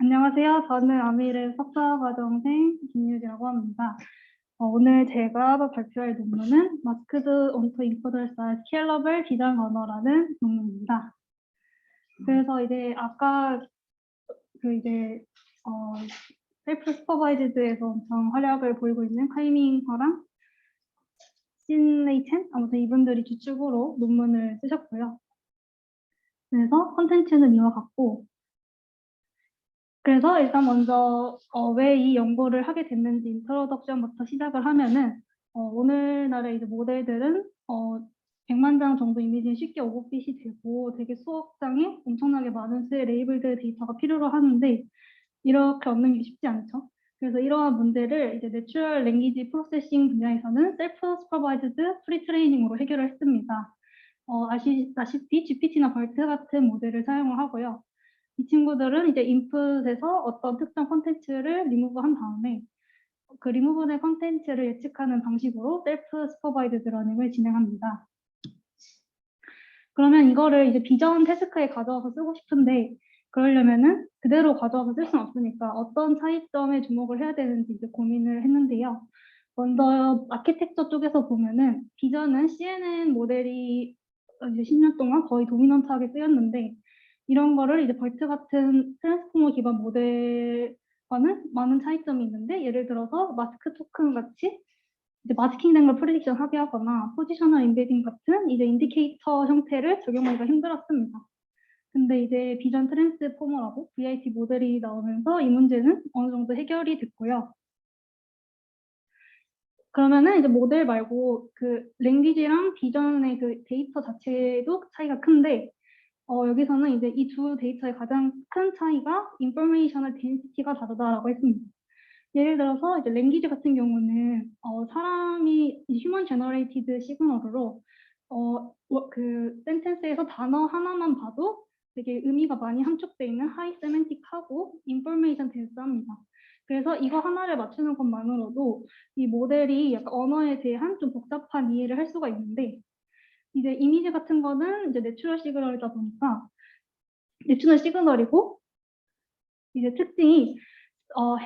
안녕하세요. 저는 아미르 석사과정생 김유지라고 합니다. 오늘 제가 발표할 논문은 Masked onto Encoder Size Scalable 비전 언어라는 논문입니다. 그래서 이제 아까 셀프 슈퍼바이즈드에서 엄청 활약을 보이고 있는 카이밍허랑 신레이 첸 아무튼 이분들이 주축으로 논문을 쓰셨고요. 그래서 컨텐츠는 이와 같고, 그래서 일단 먼저 왜 이 연구를 하게 됐는지 인트로덕션부터 시작을 하면은 오늘날의 이제 모델들은 100만 장 정도 이미지는 쉽게 오버핏이 되고 되게 수억 장에 엄청나게 많은 수의 레이블드 데이터가 필요로 하는데 이렇게 얻는 게 쉽지 않죠. 그래서 이러한 문제를 이제 내추럴 랭귀지 프로세싱 분야에서는 셀프 슈퍼바이즈드 프리 트레이닝으로 해결을 했습니다. 아시다시피 GPT나 BERT 같은 모델을 사용을 하고요. 이 친구들은 이제 인풋에서 어떤 특정 콘텐츠를 리무브한 다음에 그 리무브된 콘텐츠를 예측하는 방식으로 셀프 슈퍼바이즈드 러닝을 진행합니다. 그러면 이거를 이제 비전 태스크에 가져와서 쓰고 싶은데 그러려면은 그대로 가져와서 쓸 수는 없으니까 어떤 차이점에 주목을 해야 되는지 이제 고민을 했는데요. 먼저 아키텍처 쪽에서 보면은 비전은 CNN 모델이 이제 10년 동안 거의 도미넌트하게 쓰였는데 이런 거를 이제 벌트 같은 트랜스포머 기반 모델과는 많은 차이점이 있는데 예를 들어서 마스크 토큰 같이 이제 마스킹된 걸 프리딕션 하게 하거나 포지셔널 인베딩 같은 이제 인디케이터 형태를 적용하기가 힘들었습니다. 근데 이제 비전 트랜스포머라고 VIT 모델이 나오면서 이 문제는 어느 정도 해결이 됐고요. 그러면은 이제 모델 말고 그 랭귀지랑 비전의 그 데이터 자체도 차이가 큰데 여기서는 이제 이 두 데이터의 가장 큰 차이가 인포메이셔널 덴시티가 다르다라고 했습니다. 예를 들어서 이제 랭귀지 같은 경우는 사람이 휴먼 제너레이티드 시그널로 그 센텐스에서 단어 하나만 봐도 되게 의미가 많이 함축되어 있는 하이 세멘틱하고 인포메이션 덴스합니다. 그래서 이거 하나를 맞추는 것만으로도 이 모델이 약간 언어에 대한 좀 복잡한 이해를 할 수가 있는데 이제 이미지 같은 거는 이제 내추럴 시그널이다 보니까 내추럴 시그널이고 이제 특징이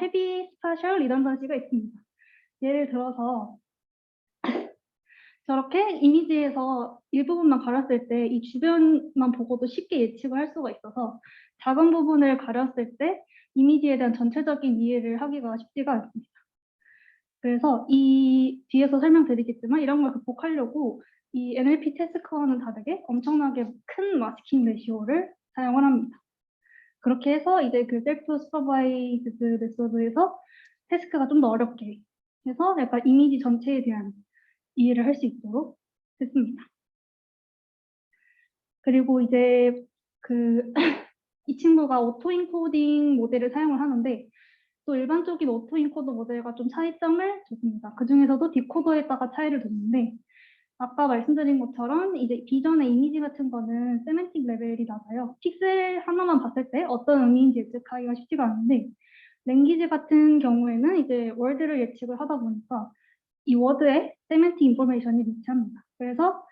헤비 스파셜 리던던시가 있습니다. 예를 들어서 저렇게 이미지에서 일부분만 가렸을 때 이 주변만 보고도 쉽게 예측을 할 수가 있어서 작은 부분을 가렸을 때 이미지에 대한 전체적인 이해를 하기가 쉽지가 않습니다. 그래서 이 뒤에서 설명드리겠지만 이런 걸 극복하려고 이 NLP 태스크와는 다르게 엄청나게 큰 마스킹 레시오를 사용을 합니다. 그렇게 해서 이제 그 셀프 슈퍼바이즈드 메소드에서 태스크가 좀 더 어렵게 해서 약간 이미지 전체에 대한 이해를 할 수 있도록 했습니다. 그리고 이제 이 친구가 오토 인코딩 모델을 사용을 하는데 또 일반적인 오토 인코더 모델과 좀 차이점을 줬습니다. 그 중에서도 디코더에다가 차이를 뒀는데 아까 말씀드린 것처럼 이제 비전의 이미지 같은 거는 세멘틱 레벨이 낮아요. 픽셀 하나만 봤을 때 어떤 의미인지 예측하기가 쉽지가 않은데 랭귀지 같은 경우에는 이제 월드를 예측을 하다 보니까 이 워드에 세멘틱 인포메이션이 미치합니다. 그래서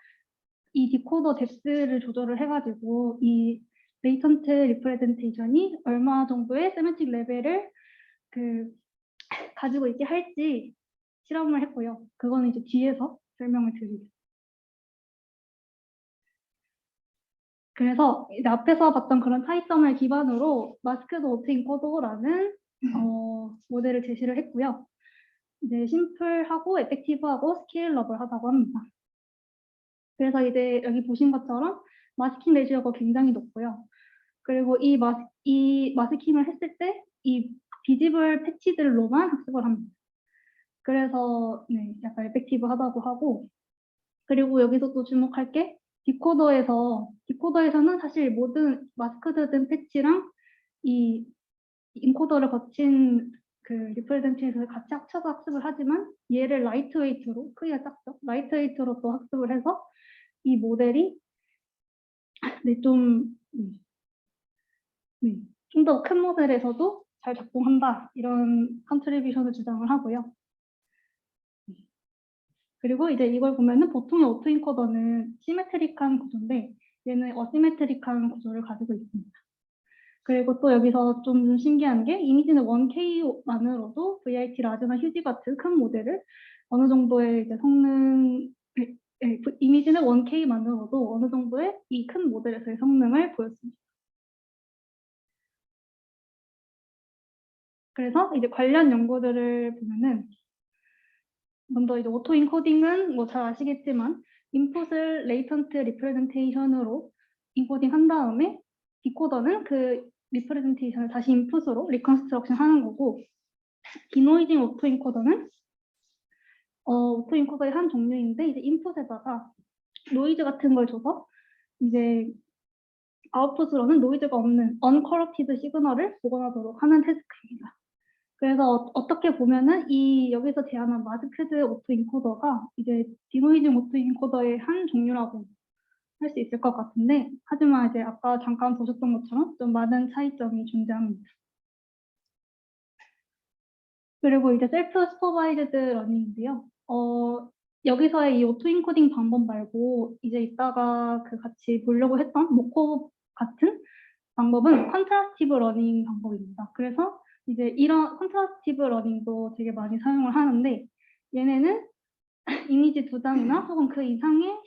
이 디코더 뎁스를 조절을 해가지고 이 레이턴트 리프레젠테이션이 얼마 정도의 세멘틱 레벨을 가지고 있게 할지 실험을 했고요. 그거는 이제 뒤에서 설명을 드리겠습니다. 그래서 이제 앞에서 봤던 그런 차이점을 기반으로 마스크드 오토 인코더라는 모델을 제시를 했고요. 이제 심플하고 에펙티브하고 스케일러블하다고 합니다. 그래서 이제 여기 보신 것처럼 마스킹 레시오가 굉장히 높고요. 그리고 이 마스킹을 했을 때 이 비지블 패치들로만 학습을 합니다. 그래서 네, 약간 에펙티브하다고 하고 그리고 여기서 또 주목할 게 디코더에서는 사실 모든 마스크드된 패치랑 이 인코더를 거친 그 리프레젠테이션을 같이 합쳐서 학습을 하지만 얘를 라이트웨이트로 크기가 작죠. 라이트웨이트로 또 학습을 해서 이 모델이 네, 좀 더 큰 모델에서도 잘 작동한다 이런 컨트리뷰션을 주장을 하고요. 그리고 이제 이걸 보면은 보통의 오토인코더는 시메트릭한 구조인데 얘는 어시메트릭한 구조를 가지고 있습니다. 그리고 또 여기서 좀 신기한 게 이미지는 1K만으로도 VIT 라즈나 휴지 같은 큰 모델을 어느 정도의 이제 성능, 이미지는 1K만으로도 어느 정도의 이 큰 모델에서의 성능을 보였습니다. 그래서 이제 관련 연구들을 보면은 먼저 이제 오토 인코딩은 뭐 잘 아시겠지만 인풋을 레이턴트 리프레젠테이션으로 인코딩 한 다음에 디코더는 그 리프레젠테이션을 다시 인풋으로 리컨스트럭션 하는 거고, 디노이징 오토 인코더는 오토 인코더의 한 종류인데 이제 인풋에다가 노이즈 같은 걸 줘서 이제 아웃풋으로는 노이즈가 없는 언커럽티드 시그널을 복원하도록 하는 태스크입니다. 그래서 어떻게 보면은 이 여기서 제안한 마스크드 오토 인코더가 이제 디노이징 오토 인코더의 한 종류라고 할 수 있을 것 같은데, 하지만 이제 아까 잠깐 보셨던 것처럼 좀 많은 차이점이 존재합니다. 그리고 이제 셀프 슈퍼바이즈드 러닝인데요. 여기서의 이 오토 인코딩 방법 말고 이제 이따가 그 같이 보려고 했던 모코 같은 방법은 컨트라스티브 러닝 방법입니다. 그래서 이제 이런 컨트라스티브 러닝도 되게 많이 사용을 하는데, 얘네는 이미지 2장이나 혹은 그 이상의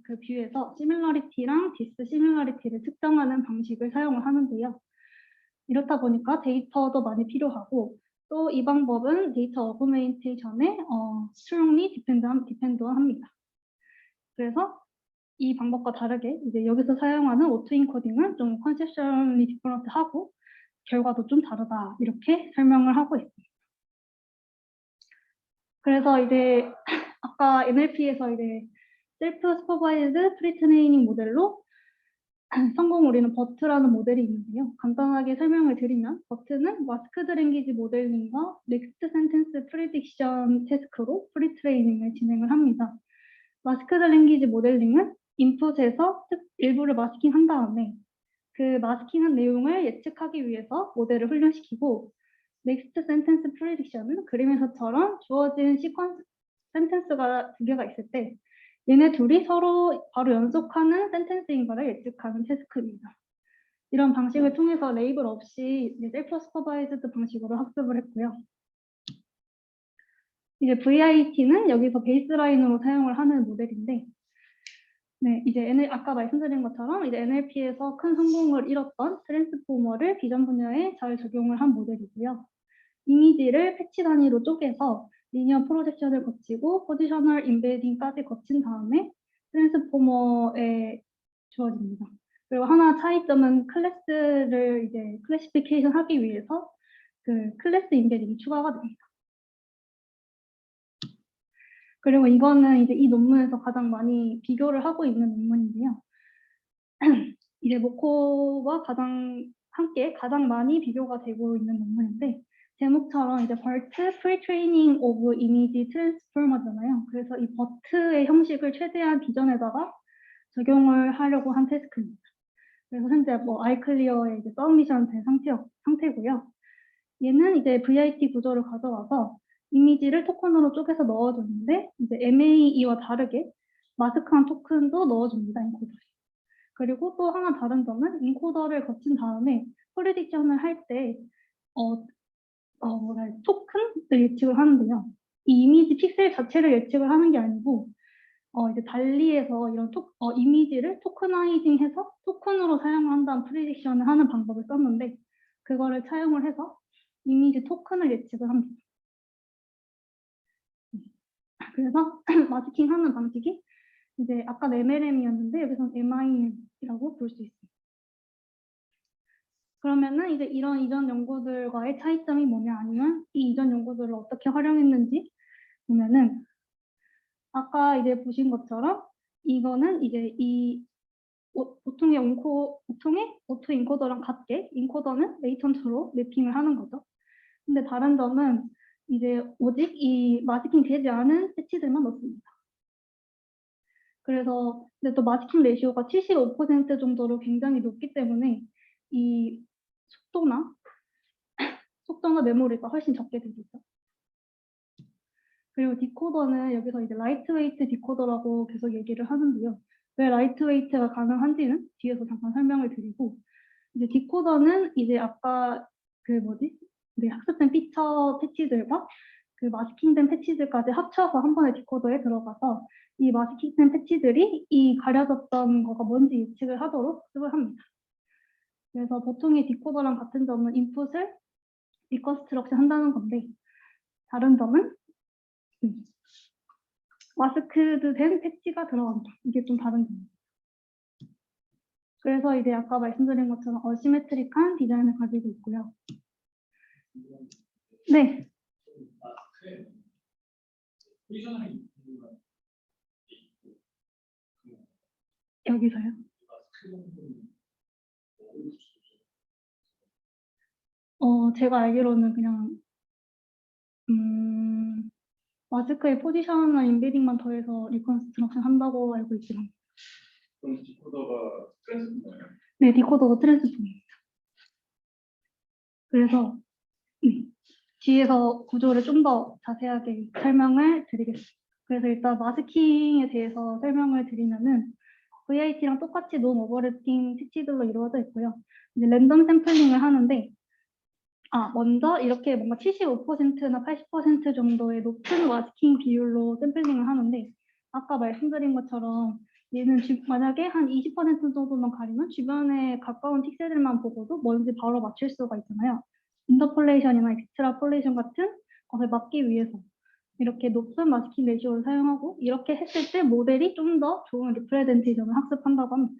그 뷰에서 시밀러리티랑 디스시밀러리티를 측정하는 방식을 사용을 하는데요. 이렇다 보니까 데이터도 많이 필요하고, 또 이 방법은 데이터 어그멘테이션에 strongly depend합니다. 그래서 이 방법과 다르게 이제 여기서 사용하는 오토 인코딩은 좀 컨셉션이 디퍼런트하고 결과도 좀 다르다, 이렇게 설명을 하고 있습니다. 그래서 이제 아까 NLP에서 이제 셀프 슈퍼바이즈드 프리트레이닝 모델로 성공 우리는 버트라는 모델이 있는데요. 간단하게 설명을 드리면 버트는 마스크드 랭귀지 모델링과 넥스트 센텐스 프리딕션 태스크로 프리트레이닝을 진행을 합니다. 마스크드 랭귀지 모델링은 인풋에서 일부를 마스킹한 다음에 그 마스킹한 내용을 예측하기 위해서 모델을 훈련시키고, 넥스트 센텐스 프리딕션은 그림에서처럼 주어진 시퀀스 센텐스가 2개가 있을 때 얘네 둘이 서로 바로 연속하는 센텐스인가를 예측하는 태스크입니다. 이런 방식을 통해서 레이블 없이 셀프 슈퍼바이즈드 방식으로 학습을 했고요. 이제 VIT는 여기서 베이스라인으로 사용을 하는 모델인데, 네, 이제 아까 말씀드린 것처럼 이제 NLP에서 큰 성공을 이뤘던 트랜스포머를 비전 분야에 잘 적용을 한 모델이고요. 이미지를 패치 단위로 쪼개서 리니어 프로젝션을 거치고 포지셔널 인베딩까지 거친 다음에 트랜스포머에 주어집니다. 그리고 하나 차이점은 클래스를 이제 클래시피케이션 하기 위해서 그 클래스 인베딩이 추가가 됩니다. 그리고 이거는 이제 이 논문에서 가장 많이 비교를 하고 있는 논문인데요. 이제 모코와 함께 가장 많이 비교가 되고 있는 논문인데, 제목처럼 이제 BERT Pre-Training of Image Transformer잖아요. 그래서 이 BERT의 형식을 최대한 비전에다가 적용을 하려고 한 태스크입니다. 그래서 현재 뭐 아이클리어에 이제 서브미션 된 상태고요. 얘는 이제 VIT 구조를 가져와서 이미지를 토큰으로 쪼개서 넣어줬는데, 이제 MAE와 다르게 마스크한 토큰도 넣어줍니다, 인코더에. 그리고 또 하나 다른 점은 인코더를 거친 다음에 프리딕션을 할 때 토큰을 예측을 하는데요. 이 이미지 픽셀 자체를 예측을 하는 게 아니고 이제 달리에서 이런 이미지를 토크나이징해서 토큰으로 사용한다는 프리딕션을 하는 방법을 썼는데, 그거를 차용을 해서 이미지 토큰을 예측을 합니다. 그래서 마스킹하는 방식이 이제 아까 MLM이었는데 여기서는 MIM이라고 볼 수 있습니다. 그러면은 이제 이런 이전 연구들과의 차이점이 뭐냐, 아니면 이 이전 연구들을 어떻게 활용했는지 보면은, 아까 이제 보신 것처럼 이거는 이제 이 보통의 오토 인코더랑 같게 인코더는 레이턴트로 매핑을 하는 거죠. 근데 다른 점은 이제 오직 이 마스킹 되지 않은 패치들만 넣습니다. 그래서 근데 또 마스킹 레이시오가 75% 정도로 굉장히 높기 때문에 이 속도나 메모리가 훨씬 적게 되겠죠. 그리고 디코더는 여기서 이제 라이트웨이트 디코더라고 계속 얘기를 하는데요. 왜 라이트웨이트가 가능한지는 뒤에서 잠깐 설명을 드리고, 이제 디코더는 이제 아까 그 뭐지? 네, 학습된 피처 패치들과 그 마스킹된 패치들까지 합쳐서 한 번에 디코더에 들어가서 이 마스킹된 패치들이 이 가려졌던 거가 뭔지 예측을 하도록 학습을 합니다. 그래서 보통의 디코더랑 같은 점은 인풋을 리컨스트럭션 한다는 건데 다른 점은 마스크드 된 패치가 들어간다. 이게 좀 다른 점입니다. 그래서 이제 아까 말씀드린 것처럼 어시메트릭한 디자인을 가지고 있고요. 네. 여기서요. 제가 알기로는 그냥 마스크의 포지셔널 인베딩만 더해서 리컨스트럭션 한다고 알고 있지만. 그럼 디코더가 트랜스폼이에요? 네, 디코더가 트랜스폼입니다. 그래서 뒤에서 구조를 좀 더 자세하게 설명을 드리겠습니다. 그래서 일단 마스킹에 대해서 설명을 드리면은 VIT랑 똑같이 논 오버래핑 패치들로 이루어져 있고요. 이제 랜덤 샘플링을 하는데 먼저 이렇게 뭔가 75%나 80% 정도의 높은 마스킹 비율로 샘플링을 하는데 아까 말씀드린 것처럼 얘는 만약에 한 20% 정도만 가리면 주변에 가까운 픽셀들만 보고도 뭔지 바로 맞출 수가 있잖아요. 인터폴레이션이나 익스트라폴레이션 같은 것을 막기 위해서 이렇게 높은 마스킹 레시오를 사용하고 이렇게 했을 때 모델이 좀 더 좋은 리프레젠테이션을 학습한다고 합니다.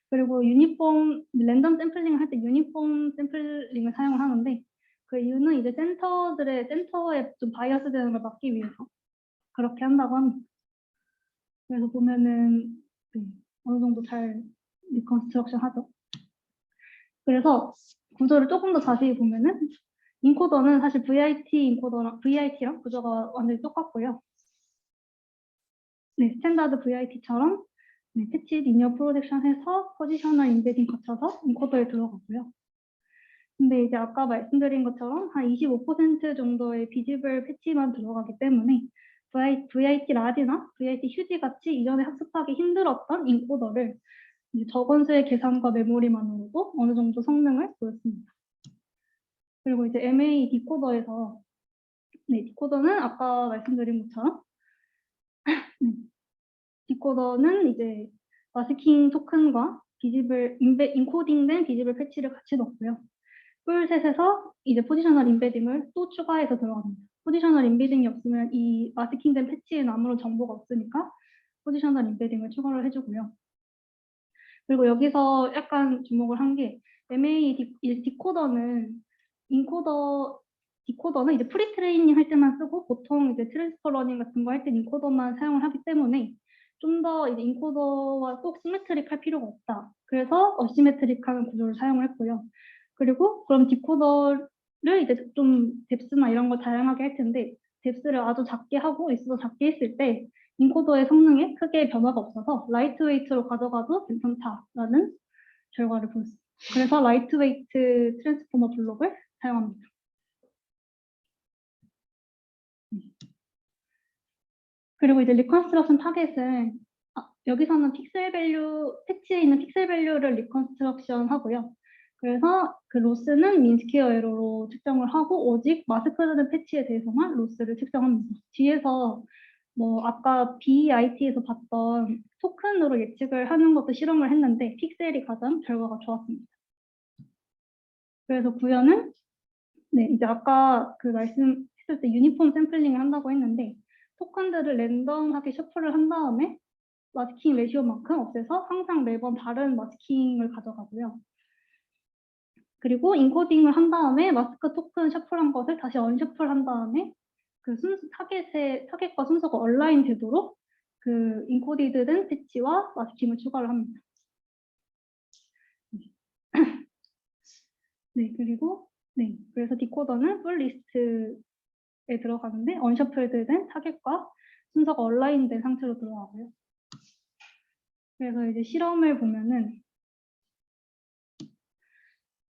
그리고 유니폼 랜덤 샘플링을 할 때 유니폼 샘플링을 사용을 하는데 그 이유는 이제 센터에 좀 바이어스 되는 걸 막기 위해서 그렇게 한다고 합니다. 그래서 보면은 어느 정도 잘 리컨스트럭션 하죠. 그래서 구조를 조금 더 자세히 보면은 인코더는 사실 VIT랑 구조가 완전히 똑같고요. 네, 스탠다드 VIT처럼 패치 리니어 프로젝션해서 포지셔널 인베딩 거쳐서 인코더에 들어가고요. 근데 이제 아까 말씀드린 것처럼 한 25% 정도의 비지블 패치만 들어가기 때문에 VIT 라지나 VIT 휴지 같이 이전에 학습하기 힘들었던 인코더를 적은 수의 계산과 메모리만으로도 어느 정도 성능을 보였습니다. 그리고 이제 MA 디코더에서 디코더는 아까 말씀드린 것처럼 디코더는 이제 마스킹 토큰과 인코딩된 비지블 패치를 같이 넣고요. 풀셋에서 이제 포지셔널 인베딩을 또 추가해서 들어갑니다. 포지셔널 인베딩이 없으면 이 마스킹된 패치에는 아무런 정보가 없으니까 포지셔널 인베딩을 추가를 해주고요. 그리고 여기서 약간 주목을 한 게 MA 디코더는 디코더는 이제 프리트레이닝 할 때만 쓰고 보통 이제 트랜스퍼 러닝 같은 거 할 때 인코더만 사용을 하기 때문에 좀 더 이제 인코더와 꼭 시메트릭 할 필요가 없다. 그래서 어시메트릭한 구조를 사용을 했고요. 그리고 그럼 디코더를 이제 좀 뎁스나 이런 걸 다양하게 할 텐데 뎁스를 아주 작게 하고 리스도 작게 했을 때 인코더의 성능에 크게 변화가 없어서 라이트웨이트로 가져가도 괜찮다라는 결과를 보였습니다. 그래서 라이트웨이트 트랜스포머 블록을 사용합니다. 그리고 이제 리컨스트럭션 타겟은 여기서는 픽셀 밸류, 패치에 있는 픽셀 밸류를 리컨스트럭션 하고요. 그래서 그 로스는 민스퀘어 에러로 측정을 하고 오직 마스크드 패치에 대해서만 로스를 측정합니다. 뒤에서 뭐 아까 BIT에서 봤던 토큰으로 예측을 하는 것도 실험을 했는데 픽셀이 가장 결과가 좋았습니다. 그래서 구현은 이제 아까 그 말씀했을 때 유니폼 샘플링을 한다고 했는데 토큰들을 랜덤하게 셔플을 한 다음에 마스킹 레시오만큼 없애서 항상 매번 다른 마스킹을 가져가고요. 그리고 인코딩을 한 다음에 마스크 토큰 셔플한 것을 다시 언셔플한 다음에 그 타겟과 순서가 얼라인 되도록 그 인코디드된 패치와 마스킹을 추가를 합니다. 그리고 그래서 디코더는 풀 리스트에 들어가는데 언셔플드된 타겟과 순서가 얼라인된 상태로 들어가고요. 그래서 이제 실험을 보면은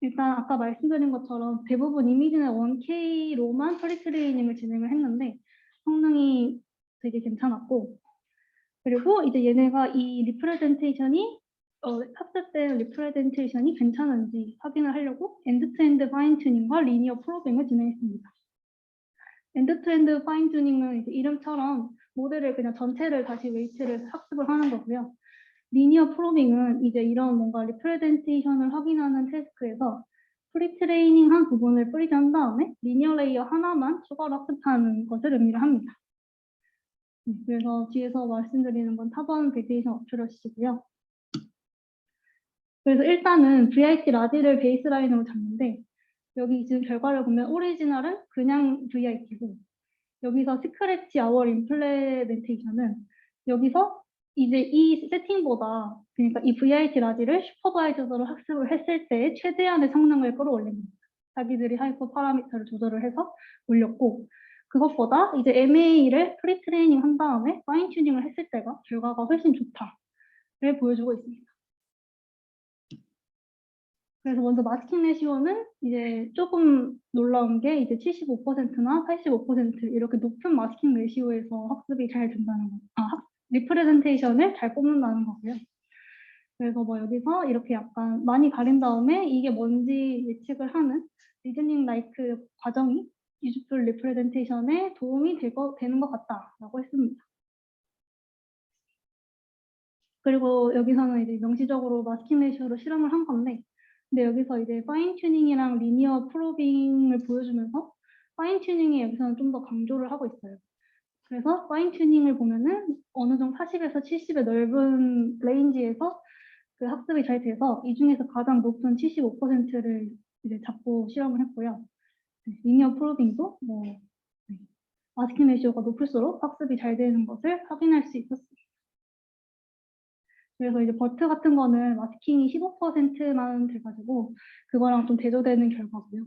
일단 아까 말씀드린 것처럼 대부분 이미지는 1K로만 프리트레이닝을 진행을 했는데 성능이 되게 괜찮았고 그리고 이제 얘네가 이 리프레젠테이션이 학습된 리프레젠테이션이 괜찮은지 확인을 하려고 엔드-투-엔드 파인 튜닝과 리니어 프로빙을 진행했습니다. 엔드-투-엔드 파인 튜닝은 이제 이름처럼 모델을 그냥 전체를 다시 웨이트를 학습을 하는 거고요. 리니어 프로빙은 이제 이런 뭔가 리프레젠테이션을 확인하는 태스크에서 프리트레이닝한 부분을 프리즈한 다음에 리니어 레이어 하나만 추가로 학습하는 것을 의미를 합니다. 그래서 뒤에서 말씀드리는 건 탑원 베이테이션 어퓨러시고요. 그래서 일단은 VIT 라지를 베이스라인으로 잡는데 여기 지금 결과를 보면 오리지널은 그냥 VIT고 여기서 스크래치 아워 임플레멘테이션은 여기서 이제 이 세팅보다 그러니까 이 VIT 라지를 슈퍼바이저로 학습을 했을 때 최대한의 성능을 끌어올립니다. 자기들이 하이퍼 파라미터를 조절을 해서 올렸고 그것보다 이제 MA를 프리트레이닝 한 다음에 파인 튜닝을 했을 때가 결과가 훨씬 좋다를 보여주고 있습니다. 그래서 먼저 마스킹 레시오는 이제 조금 놀라운 게 이제 75%나 85% 이렇게 높은 마스킹 레시오에서 학습이 잘 된다는 거. 리프레젠테이션을 잘 뽑는다는 거고요. 그래서 뭐 여기서 이렇게 약간 많이 가린 다음에 이게 뭔지 예측을 하는 리즈닝 라이크 과정이 유즈풀 리프레젠테이션에 도움이 되는 것 같다라고 했습니다. 그리고 여기서는 이제 명시적으로 마스킹 레시오로 실험을 한 건데 근데 여기서 이제 파인 튜닝이랑 리니어 프로빙을 보여주면서 파인 튜닝이 여기서는 좀 더 강조를 하고 있어요. 그래서 파인 튜닝을 보면은 어느 정도 40에서 70의 넓은 레인지에서 그 학습이 잘 돼서 이 중에서 가장 높은 75%를 이제 잡고 실험을 했고요. 리니어 프로빙도 뭐 마스킹 레시오가 높을수록 학습이 잘 되는 것을 확인할 수 있었습니다. 그래서 이제 버트 같은 거는 마스킹이 15%만 돼가지고 그거랑 좀 대조되는 결과고요.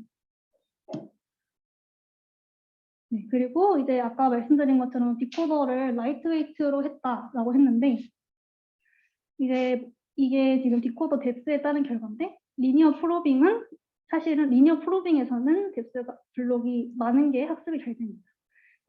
네, 그리고 이제 아까 말씀드린 것처럼 디코더를 라이트웨이트로 했다라고 했는데 이게 지금 디코더 뎁스에 따른 결과인데 리니어 프로빙은 사실은 리니어 프로빙에서는 뎁스가 블록이 많은 게 학습이 잘 됩니다.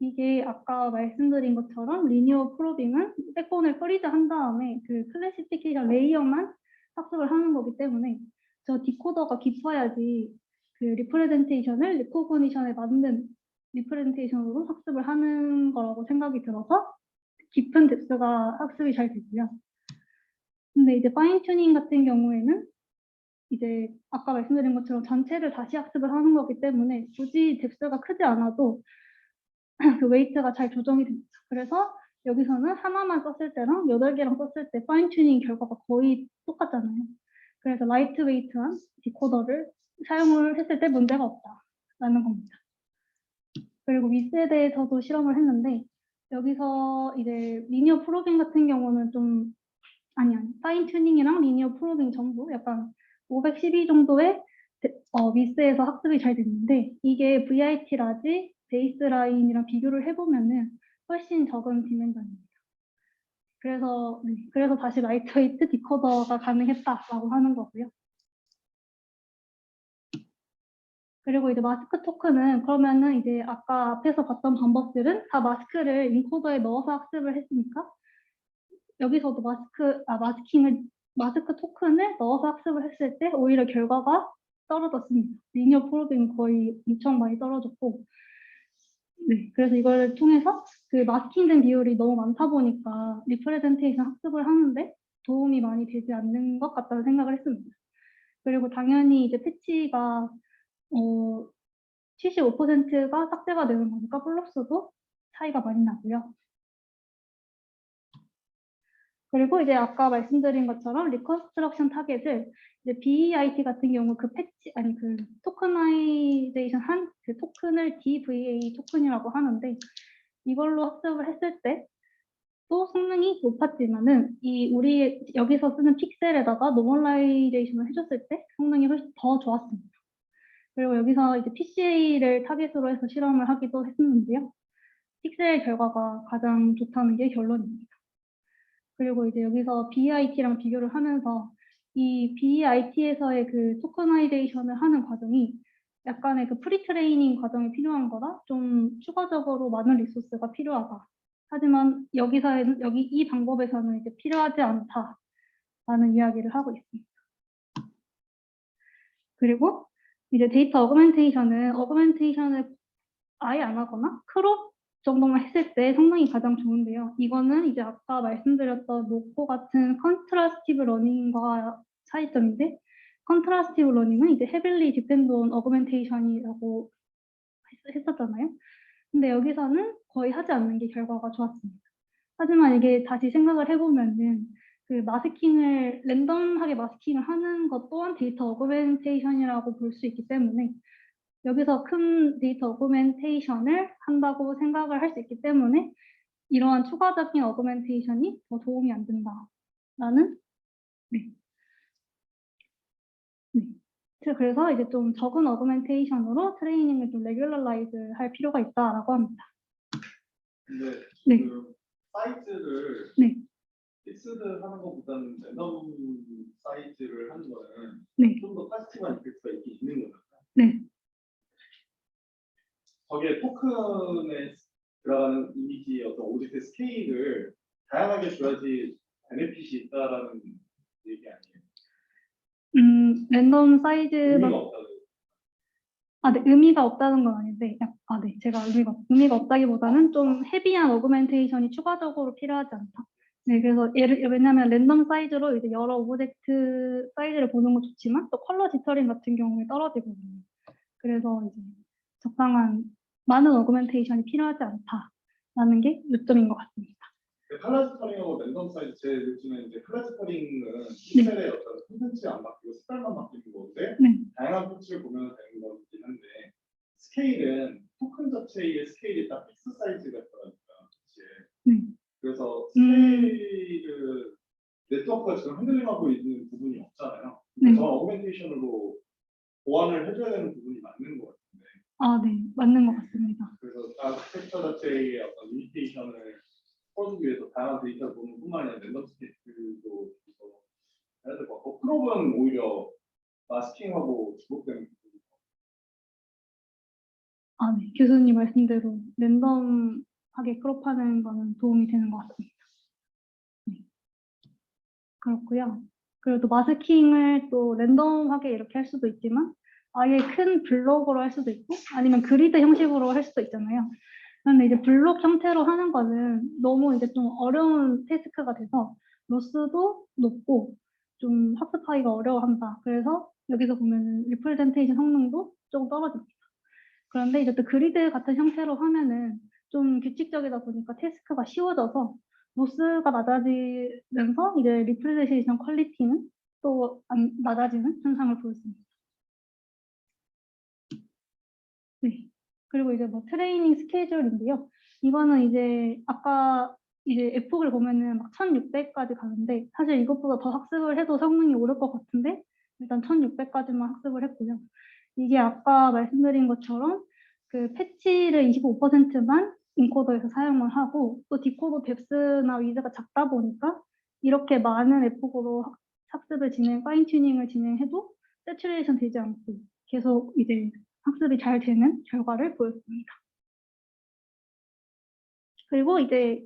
이게 아까 말씀드린 것처럼 리니어 프로빙은 백본을 프리즈 한 다음에 그 클래시피케이션 레이어만 학습을 하는 거기 때문에 저 디코더가 깊어야지 그 리프레젠테이션을 리코그니션에 맞는 리프레젠테이션으로 학습을 하는 거라고 생각이 들어서 깊은 뎁스가 학습이 잘 되고요. 근데 이제 파인 튜닝 같은 경우에는 이제 아까 말씀드린 것처럼 전체를 다시 학습을 하는 거기 때문에 굳이 뎁스가 크지 않아도 그 웨이트가 잘 조정이 됩니다. 그래서 여기서는 하나만 썼을 때랑 8개랑 썼을 때 파인 튜닝 결과가 거의 똑같잖아요. 그래서 라이트 웨이트한 디코더를 사용을 했을 때 문제가 없다라는 겁니다. 그리고 윗에 대해서도 실험을 했는데 여기서 이제 리니어 프로빙 같은 경우는 좀 아니 파인 튜닝이랑 리니어 프로빙 전부 약간 512 정도의 윗에서 학습이 잘 됐는데 이게 VIT 라지 베이스라인이랑 비교를 해보면은 훨씬 적은 디멘전입니다. 그래서 다시 라이트웨이트 디코더가 가능했다라고 하는 거고요. 그리고 이제 마스크 토큰은 그러면은 이제 아까 앞에서 봤던 방법들은 다 마스크를 인코더에 넣어서 학습을 했으니까 여기서도 마스크 토큰을 넣어서 학습을 했을 때 오히려 결과가 떨어졌습니다. 리니어 프로빙 거의 엄청 많이 떨어졌고 네, 그래서 이걸 통해서 그 마스킹된 비율이 너무 많다 보니까 리프레젠테이션 학습을 하는데 도움이 많이 되지 않는 것 같다는 생각을 했습니다. 그리고 당연히 이제 패치가 75%가 삭제가 되는 거니까 플럭스도 차이가 많이 나고요. 그리고 이제 아까 말씀드린 것처럼 리컨스트럭션 타겟을 이제 BEIT 같은 경우 그 토커나이제이션 한 그 토큰을 DVA 토큰이라고 하는데 이걸로 학습을 했을 때 또 성능이 높았지만은 우리 여기서 쓰는 픽셀에다가 노멀라이제이션을 해줬을 때 성능이 훨씬 더 좋았습니다. 그리고 여기서 이제 PCA를 타겟으로 해서 실험을 하기도 했었는데요. 픽셀 결과가 가장 좋다는 게 결론입니다. 그리고 이제 여기서 BIT랑 비교를 하면서 이 BIT에서의 그 토커나이제이션을 하는 과정이 약간의 그 프리트레이닝 과정이 필요한 거라 좀 추가적으로 많은 리소스가 필요하다. 하지만 여기 이 방법에서는 이제 필요하지 않다. 라는 이야기를 하고 있습니다. 그리고 이제 데이터 어그멘테이션을 아예 안 하거나 크롭 정도만 했을 때 성능이 가장 좋은데요. 이거는 이제 아까 말씀드렸던 노코 같은 컨트라스티브 러닝과 차이점인데, 컨트라스티브 러닝은 이제 헤빌리 디펜드 온 어그멘테이션이라고 했었잖아요. 근데 여기서는 거의 하지 않는 게 결과가 좋았습니다. 하지만 이게 다시 생각을 해보면은 그 마스킹을 랜덤하게 마스킹을 하는 것 또한 데이터 어그멘테이션이라고 볼 수 있기 때문에 여기서 큰 데이터 어그멘테이션을 한다고 생각을 할 수 있기 때문에 이러한 추가적인 어그멘테이션이 더 도움이 안 된다라는 네. 그래서 이제 좀 적은 어그멘테이션으로 트레이닝을 좀 레귤러라이즈 할 필요가 있다라고 합니다. 근데 네. 그 사이즈를 네. 픽스드 하는 것보다는 랜덤 사이즈를 하는 거는 네. 좀 더 파지티브한 이펙트가 있는 거잖아요. 네. 거기에 토큰에 들어가는 이미지의 어떤 오브젝트 스케일을 다양하게 줘야지 베네핏이 있다라는 얘기 아니에요? 랜덤 사이즈 의미가 없다고. 네, 의미가 없다는 건 아닌데, 네, 제가 의미가 없다기보다는 좀 헤비한 어그멘테이션이 추가적으로 필요하지 않다. 네, 그래서 왜냐하면 랜덤 사이즈로 이제 여러 오브젝트 사이즈를 보는 건 좋지만 또 컬러 지터링 같은 경우에 떨어지거든요. 그래서 이제 적당한 많은 어그멘테이션이 필요하지 않다라는 게 요점인 것 같습니다. 클래스터링하고 랜덤 사이즈 제 요즘에 이제 클래스터링은 픽셀의 어떤 콘텐츠가 안 바뀌고 색깔만 바뀌는 건데 다양한 폰트를 보면 되는 거긴 한데 스케일은 토큰 자체의 스케일이 딱 픽스 사이즈가 있더라고요. 그래서 스케일을 네트워크가 지금 핸들링하고 있는 부분이 없잖아요. 저는 어그멘테이션으로 보완을 해줘야 되는 부분이 맞는 것 같은데. 네, 맞는 것 같습니다. 그래서 아키텍처 자체의 어떤 리미테이션을 풀어주기 위해서 다양한 데이터를 보는 뿐만 아니라 랜덤 스케일도 해야 될 것 같고, 크롭은 오히려 마스킹하고 중복되는 부분이. 네, 교수님 말씀대로 랜덤하게 크롭하는 거는 도움이 되는 것 같습니다. 네. 그렇고요. 그리고 또 마스킹을 또 랜덤하게 이렇게 할 수도 있지만 아예 큰 블록으로 할 수도 있고 아니면 그리드 형식으로 할 수도 있잖아요. 그런데 이제 블록 형태로 하는 거는 너무 이제 좀 어려운 태스크가 돼서 로스도 높고 좀 학습하기가 어려워한다. 그래서 여기서 보면 리프레젠테이션 성능도 조금 떨어집니다. 그런데 이제 또 그리드 같은 형태로 하면은 좀 규칙적이다 보니까 태스크가 쉬워져서 로스가 낮아지면서 이제 리프레젠테이션 퀄리티는 또 낮아지는 현상을 보였습니다. 네. 그리고 이제 뭐 트레이닝 스케줄인데요. 이거는 이제 아까 이제 F를 보면은 막 1600까지 가는데 사실 이것보다 더 학습을 해도 성능이 오를 것 같은데 일단 1600까지만 학습을 했고요. 이게 아까 말씀드린 것처럼 그 패치를 25%만 인코더에서 사용을 하고 또 디코더 뎁스나 위즈가 작다 보니까 이렇게 많은 F고로 학습을 파인 튜닝을 진행해도 세츄레이션 되지 않고 계속 이제 학습이 잘 되는 결과를 보였습니다. 그리고 이제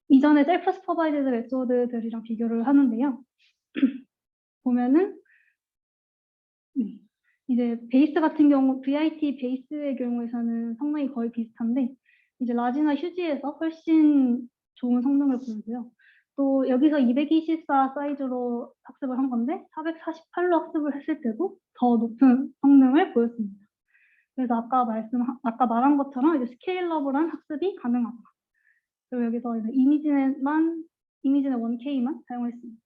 이전에 셀프 슈퍼바이즈드 메소드들이랑 비교를 하는데요. 보면은 이제 베이스 같은 경우 VIT 베이스의 경우에서는 성능이 거의 비슷한데 이제 라지나 휴지에서 훨씬 좋은 성능을 보여줘요. 또 여기서 224 사이즈로 학습을 한 건데 448로 학습을 했을 때도 더 높은 성능을 보였습니다. 그래서 아까 말한 것처럼 이제 스케일러블한 학습이 가능하다. 그리고 여기서 이제 이미지넷 1K만 사용했습니다.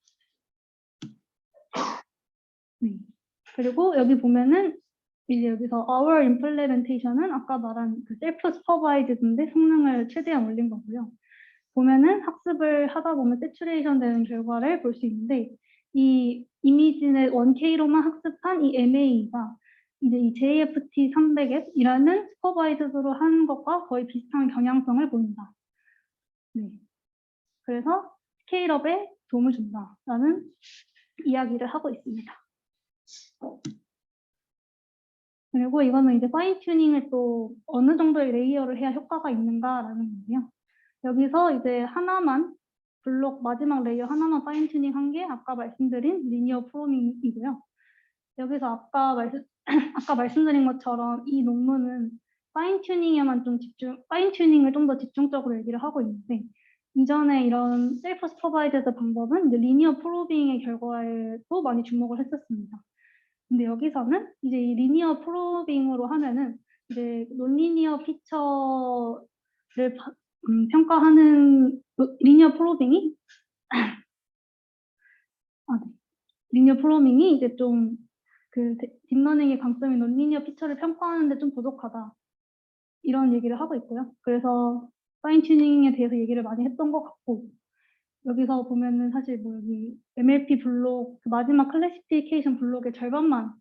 네. 그리고 여기 보면은 이제 여기서 our implementation은 아까 말한 그 셀프 슈퍼바이즈드인데 성능을 최대한 올린 거고요. 보면은 학습을 하다 보면 세츄레이션 되는 결과를 볼 수 있는데 이 이미지넷 1K로만 학습한 이 MA가 이제 이 JFT 300앱이라는 슈퍼바이즈드로 하는 것과 거의 비슷한 경향성을 보인다. 네. 그래서 스케일업에 도움을 준다라는 이야기를 하고 있습니다. 그리고 이거는 이제 파인 튜닝을 또 어느 정도의 레이어를 해야 효과가 있는가라는 건데요. 여기서 이제 하나만 블록 마지막 레이어 하나만 파인 튜닝한 게 아까 말씀드린 리니어 프로밍이고요. 여기서 아까 말씀드린 것처럼 이 논문은 파인 튜닝에만 파인 튜닝을 좀 더 집중적으로 얘기를 하고 있는데, 이전에 이런 셀프 슈퍼바이저드 방법은 이제 리니어 프로빙의 결과에도 많이 주목을 했었습니다. 근데 여기서는 이제 이 리니어 프로빙으로 하면은 이제 논리니어 피처를 평가하는 리니어 프로빙이 리니어 프로밍이 이제 좀 그 딥러닝의 강점인 논리니어 피처를 평가하는데 좀 부족하다, 이런 얘기를 하고 있고요. 그래서 파인 튜닝에 대해서 얘기를 많이 했던 것 같고, 여기서 보면은 사실 뭐 여기 MLP 블록 그 마지막 클래시피케이션 블록의 절반만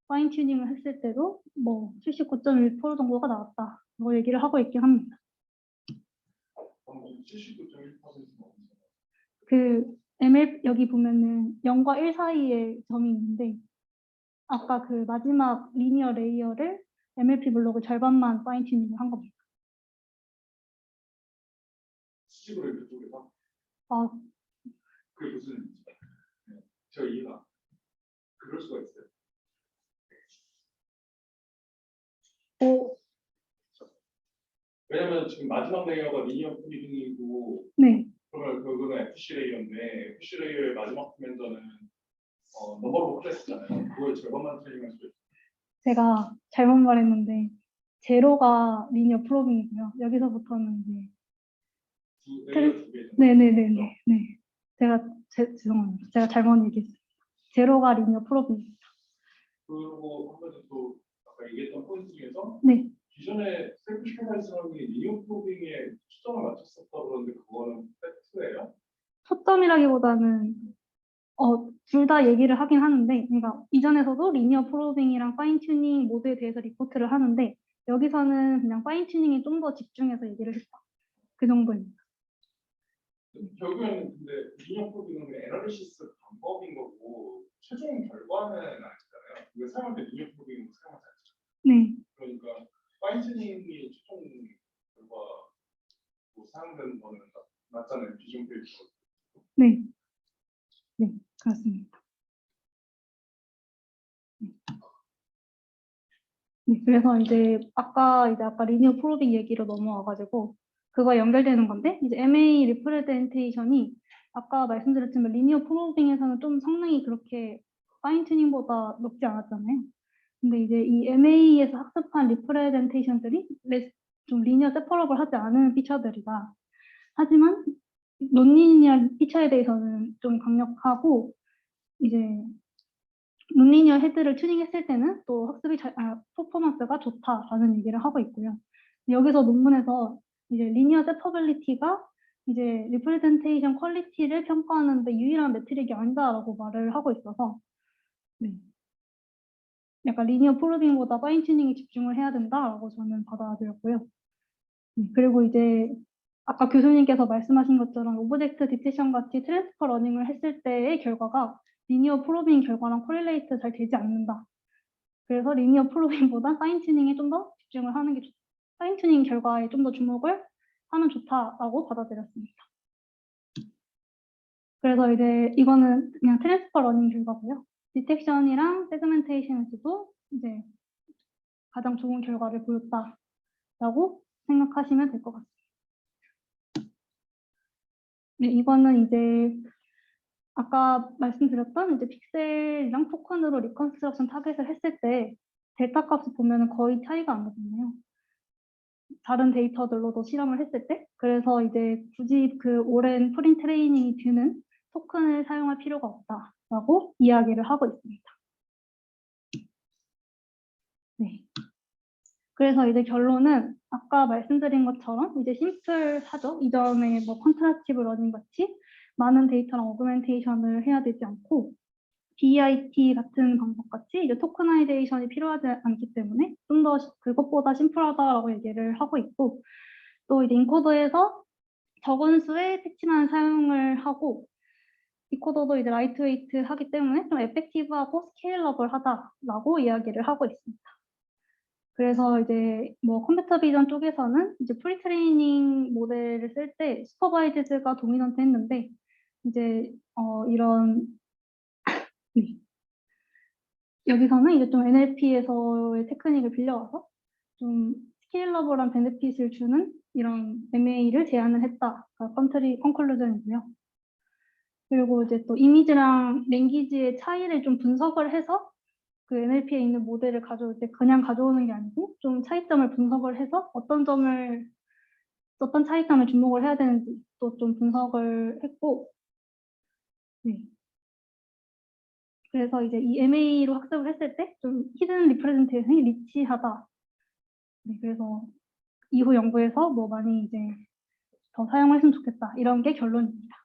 파인 튜닝을 했을 때도 뭐 79.1% 정도가 나왔다, 뭐 얘기를 하고 있긴 합니다. 79.1%가 그 여기 보면은 0과 1 사이에 점이 있는데, 아까 그 마지막 리니어 레이어를 MLP 블록을 절반만 파인 튜닝을 한 겁니다. 수직으로 이렇게 쪽에서 아, 그게 무슨 저 이해가 그럴 수가 있어요. 왜냐면 지금 마지막 레이어가 리니어 프로빙이고, 네. 그러면 그거는 FC 레이어인데 FC 레이어의 마지막 코멘터는 넘버 오브 클래스잖아요. 그걸 절반만 트레이닝할 수 있어요. 제가 잘못 말했는데 제로가 리니어 프로빙이고요. 여기서부터는 이제 레이어 두 개죠. 네네네네. 네. 죄송합니다. 제가 잘못 얘기했어요. 제로가 리니어 프로빙입니다. 그리고 한 가지 또 아까 얘기했던 포인트 중에서 네. 기존에 셀프 슈퍼바이즈 사람이 리니어 프로빙에 초점을 맞췄었다 그러는데 그거는 팩트예요? 초점이라기보다는 둘 다 얘기를 하긴 하는데, 그러니까 이전에서도 리니어 프로빙이랑 파인 튜닝 모드에 대해서 리포트를 하는데, 여기서는 그냥 파인 튜닝에 좀 더 집중해서 얘기를 했다, 그 정도입니다. 결국에는 근데 리니어 프로빙은 그냥 애널리시스 방법인 거고 최종 결과는 아니잖아요. 이거 사용할 때 리니어 프로빙은 사용하지 않죠. 네. 그러니까 파인 튜닝이 최종 결과로 사용되는 거는 맞잖아요. 비중 페이지로. 네. 네, 그렇습니다. 네, 그래서 이제 아까 리니어 프로빙 얘기로 넘어와가지고 그거 연결되는 건데, 이제 MA 리프레젠테이션이 아까 말씀드렸지만 리니어 프로빙에서는 좀 성능이 그렇게 파인 튜닝보다 높지 않았잖아요. 근데 이제 이 MA에서 학습한 리프레젠테이션들이 좀 리니어 세퍼러블 하지 않은 피처들이다. 하지만 논리니어 피처에 대해서는 좀 강력하고, 이제 논리니어 헤드를 튜닝했을 때는 또 퍼포먼스가 좋다라는 얘기를 하고 있고요. 여기서 논문에서 이제 리니어 세퍼빌리티가 이제 리프레젠테이션 퀄리티를 평가하는데 유일한 매트릭이 아니다라고 말을 하고 있어서, 네. 약간 리니어 프로빙보다 파인 튜닝에 집중을 해야 된다라고 저는 받아들였고요. 그리고 이제 아까 교수님께서 말씀하신 것처럼 오브젝트 디텍션 같이 트랜스퍼 러닝을 했을 때의 결과가 리니어 프로빙 결과랑 코릴레이트 잘 되지 않는다. 그래서 리니어 프로빙보다 파인 튜닝에 좀 더 집중을 하는 게 파인 튜닝 결과에 좀 더 주목을 하면 좋다라고 받아들였습니다. 그래서 이제 이거는 그냥 트랜스퍼 러닝 결과고요. 디텍션이랑 세그멘테이션에서도 이제 가장 좋은 결과를 보였다라고 생각하시면 될 것 같습니다. 네, 이거는 이제 아까 말씀드렸던 이제 픽셀이랑 토큰으로 리컨스트럭션 타겟을 했을 때 델타 값을 보면 거의 차이가 안 나잖아요. 다른 데이터들로도 실험을 했을 때. 그래서 이제 굳이 그 오랜 프린 트레이닝이 드는 토큰을 사용할 필요가 없다라고 이야기를 하고 있습니다. 네. 그래서 이제 결론은 아까 말씀드린 것처럼 이제 심플하죠. 이전에 뭐 컨트라스티브 러닝 같이 많은 데이터랑 어그멘테이션을 해야 되지 않고, DIT 같은 방법 같이 이제 토커나이제이션이 필요하지 않기 때문에 좀 더 그것보다 심플하다라고 얘기를 하고 있고, 또 이제 인코더에서 적은 수의 패치만 사용을 하고, 디코더도 이제 라이트웨이트 하기 때문에 좀 에펙티브하고 스케일러블 하다라고 이야기를 하고 있습니다. 그래서 이제 뭐 컴퓨터 비전 쪽에서는 이제 프리트레이닝 모델을 쓸 때 슈퍼바이즈드가 도미넌트 했는데, 이제 이런 네. 여기서는 이제 좀 NLP에서의 테크닉을 빌려와서 좀 스케일러블한 베네핏을 주는 이런 MA를 제안을 했다. 컨클루전이고요. 그리고 이제 또 이미지랑 랭귀지의 차이를 좀 분석을 해서 그 NLP에 있는 모델을 가져올 때 그냥 가져오는 게 아니고 좀 차이점을 분석을 해서 어떤 차이점을 주목을 해야 되는지 또 좀 분석을 했고, 네. 그래서 이제 이 MA로 학습을 했을 때 좀 히든 리프레젠테이션이 리치하다. 네, 그래서 이후 연구에서 뭐 많이 이제 더 사용했으면 좋겠다. 이런 게 결론입니다.